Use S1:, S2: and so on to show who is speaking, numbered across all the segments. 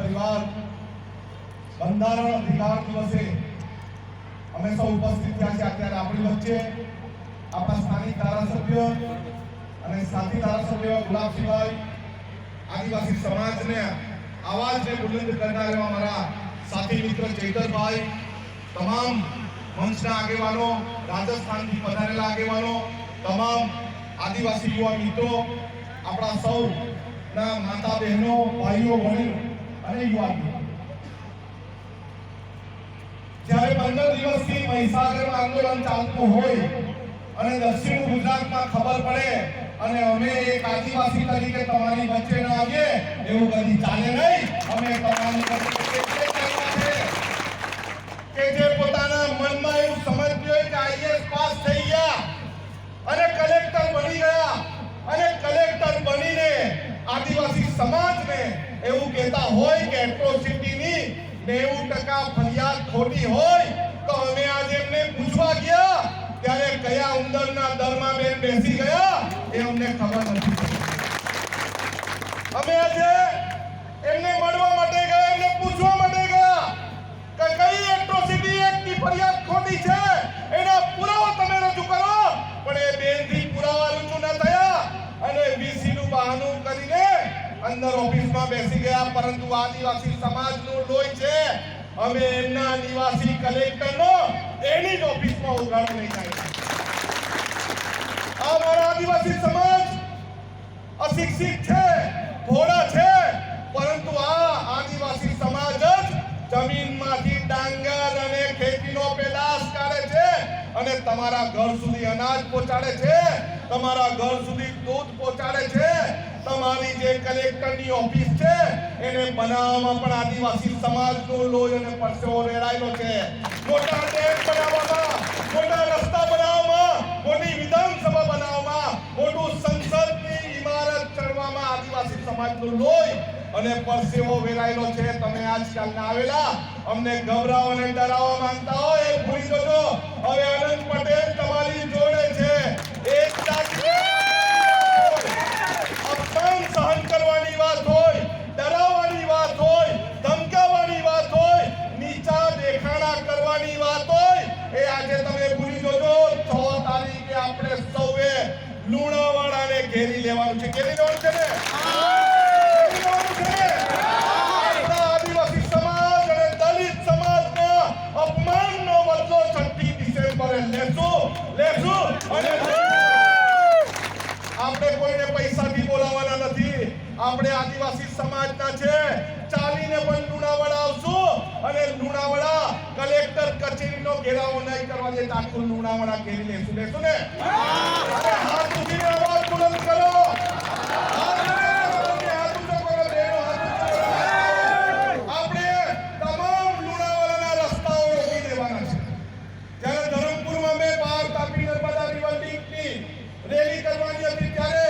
S1: પરિવાર બંધારણ અધિકાર દિવસે અમે સૌ ઉપસ્થિત થયા છે। અત્યારે આપણી વચ્ચે આપણા સ્થાનિક ધારાસભ્ય અને સાથી ધારાસભ્ય ગુલાબસિંહભાઈ, આદિવાસી સમાજને આવાજને બુલંદ કરનાર એવા અમારા સાથી મિત્ર ચૈતરભાઈ, તમામ મંચના આગેવાનો, રાજસ્થાનથી પધારેલા આગેવાનો, તમામ આદિવાસી યુવા મિત્રો, આપણા સૌના માતા બહેનો, ભાઈઓ બહેનો અને યુવાનો, જ્યારે 15 દિવસથી મહીસાગરમાં આંદોલન ચાલતું હોય અને દક્ષિણ ગુજરાતમાં ખબર પડે અને અમે એક આદિવાસી તરીકે તમારી વચ્ચે ન આવીએ એવું કદી ચાલે નહીં। અમે તમારી વચ્ચે કે જે પોતાના મનમાં એવું સમજ્યું હોય કે આઈએસ પાસ થઈ ગયા અને કલેક્ટર બની ગયા અને કલેક્ટર બનીને આદિવાસી સમાજને એવું કહેતા હોય કે એટ્રોસિટીની 90% ફરિયાદ ખોટી હોય, તો અમે આજે એમને પૂછવા ગયા ત્યારે કયા ઉંદરના દરમાં બેસી ગયા એ અમને ખબર નથી। અમે આજે એમને મળવા માટે ગયા, એમને પૂછવા માટે ગયા કે કઈ એટ્રોસિટી એક્ટની ફરિયાદ ખોટી છે, એના પુરાવા તમે રજૂ કરો। પણ એ બેનથી પુરાવા રજૂ ન થયા અને વીસીનું બહાનું કરીને અંદર ઓફિસમાં બેસી ગયા। પરંતુ આદિવાસી સમાજનું લોહી છે, અમે એમના નિવાસી કલેક્ટરનો એની જ ઓફિસમાં ઉઘાડો નહીં થાય। અમારા આદિવાસી સમાજ અશિક્ષિત છે, ભોળા છે, પરંતુ આ આદિવાસી સમાજ જ જમીનમાંથી ડાંગર અને ખેતીનો પેદાશ કરે છે અને તમારા ઘર સુધી અનાજ પહોંચાડે છે, તમારા ઘર સુધી દૂધ પહોંચાડે છે। તમારી જે કલેક્ટરની ઓફિસ છે એને બનાવવામાં પણ આદિવાસી સમાજનો લોહી અને પરસેવો રેડાયેલો છે। મોટા ડેમ બનાવવામાં, મોટા રસ્તા બનાવવામાં, મોટી વિધાનસભા બનાવવામાં, મોટું સંસદની ઇમારત ચડવામાં આદિવાસી સમાજનો લોહી અને પરસેવો વેરાયેલો છે। તમે આજકાલના આવેલા અમને ગભરાવ અને ડરાવવા માંગતા હોય એ ભૂલી જજો। હવે અનંત પટેલ તમારી જોડે છે। એક અપમાન સહન કરવાની વાત હોય, ડરાવવાની વાત હોય, ધમકાવવાની વાત હોય, નીચા દેખાડા કરવાની વાત હોય, એ આજે તમે ભૂલી જજો। 6 તારીખે આપણે સૌએ લુણાવાડાને ઘેરી લેવાનું છે। ઘેરી લેવાનું છે ને? આપણે કોઈને પૈસાથી બોલાવવાના નથી, આપણે આદિવાસી સમાજના છે। ચાલીને પણ લુણાવાડા આવશું અને લુણાવાડા કલેક્ટર કચેરીનો ઘેરાવો નહીં કરવા દે, આખું લુણાવાડા ઘેરી લેશું ને? હાથ ઉઠીને અવાજ બુલંદ કરો। આપણે તમામ લુણાવાડાના રસ્તાઓ રોકી દેવાના છે। જ્યારે ધરમપુરમાં મેં બહાર તાપી નર્મદા રિવર લિંકની રેલી કરવાની હતી ત્યારે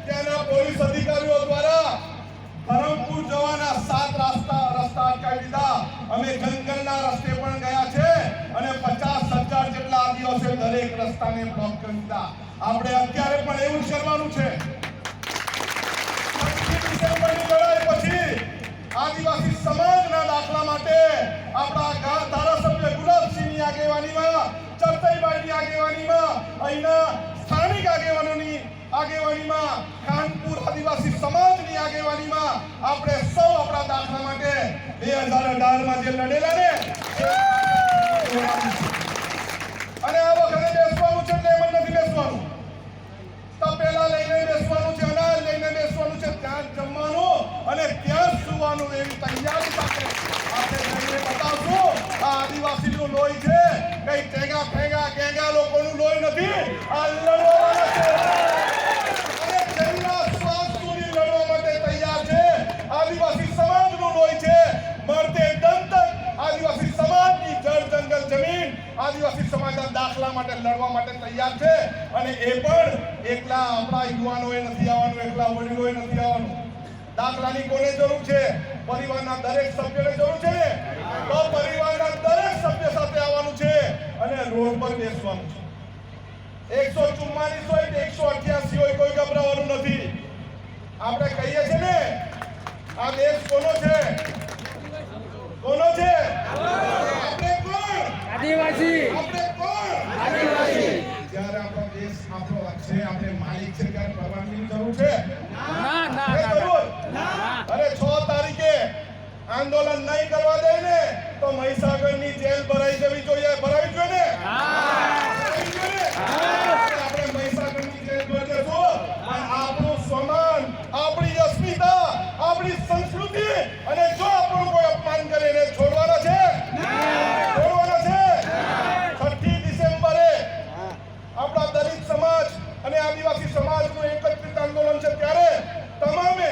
S1: ત્યાંના પોલીસ અધિકારીઓ દ્વારા ધરમપુર જવાના 7 રસ્તા અટકાવી દીધા। અમે જંગલના રસ્તે પણ ગયા છે અને 50,000 જેટલા આદિવાસીઓ દરેક રસ્તાને બ્લોક કરી દીધા। આપણે અત્યારે પણ એવું કરવાનું છે। 25 ડિસેમ્બરની લડાઈ પછી આદિવાસી સમાજના દાખલા માટે આપણા ધારાસભ્ય ગુલાબસિંહની આગેવાનીમાં, ચરતઈભાઈની આગેવાનીમાં, અહીંના સ્થાનિક આગેવાનીમાં, કાનપુર આદિવાસી સમાજની આગેવાનીમાં આપણે સૌ આપણા દાખલા માટે 2018માં જે લડેલા ને અને આ વખતે બેસવાનું છે એટલે એમ નથી બેસવાનું। તપેલા લઈને બેસવાનું છે, અનાજ લઈને બેસવાનું છે, ત્યાં જમવાનું અને ત્યાં સુવાનું, એવી તૈયારી સાથે આપણે જઈને બતાવશું આ આદિવાસીનું લોહી છે, કઈ ટેગા ફેગા ગેંગા લોકોનું લોહી નથી। આ લડવાના છે અને જેમના શ્વાસ સુધી લડવા માટે તૈયાર છે। આદિવાસી સમાજનું લોહી છે। મરતે દમ તક આદિવાસી સમાજની જળ જંગલ જમીન આદિવાસી સમાજના દાખલા માટે લડવા માટે તૈયાર છે। અને એ પણ એકલા આપણા યુવાનોએ નથી આવવાનું, એકલા વડીલોએ નથી આવવાનું। દાખલાની કોને જરૂર છે? પરિવારના દરેક સભ્યને જરૂર છે ને? તો પરિવારના દરેક સભ્ય સાથે આવવાનું છે અને રોડ પર બેસવાનું છે। 144 હોય કે 188 હોય, કોઈ ગભરાવાનું નથી। આપણે કહીએ છીએ ને આ દેશ કોનો છે? આંદોલન નહીં કરવા દે ને તો મહીસાગરની જેલ ભરાઈ જવી જોઈએ. ભરાવી જોઈએ ને? ભરાવી જોઈએ ને? આપણે મહીસાગરની જેલ ભરી દેશું. પણ આપણું સ્વમાન, આપણી અસ્મિતા, આપણી સંસ્કૃતિ અને જો આપણું કોઈ અપમાન કરે એને છોડવાના છે? છોડવાના છે? 6ઠી ડિસેમ્બરે આપણા દલિત સમાજ અને આદિવાસી સમાજનું એકત્રિત આંદોલન છે. ત્યારે તમામે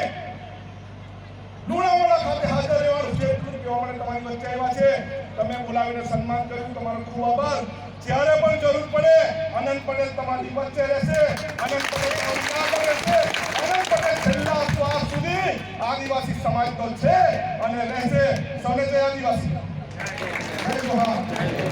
S1: લુણાવાડા ખાતે હાજર રહેવાનું છે. એટલું કહેવા માટે તમારી વચ્ચે આવ્યા છે. તમે બોલાવીને સન્માન કર્યું, તમારો ખૂબ આભાર. જ્યારે પણ જરૂર પડે અનંત પટેલ તમારી વચ્ચે રહેશે. અનંત પટેલ અમદાવાદ રહેશે. અનંત પટેલ છેલ્લા શ્વાસ સુધી આદિવાસી સમાજ તો છે અને રહેશે. સૌને જય આદિવાસી. જય જોહાર.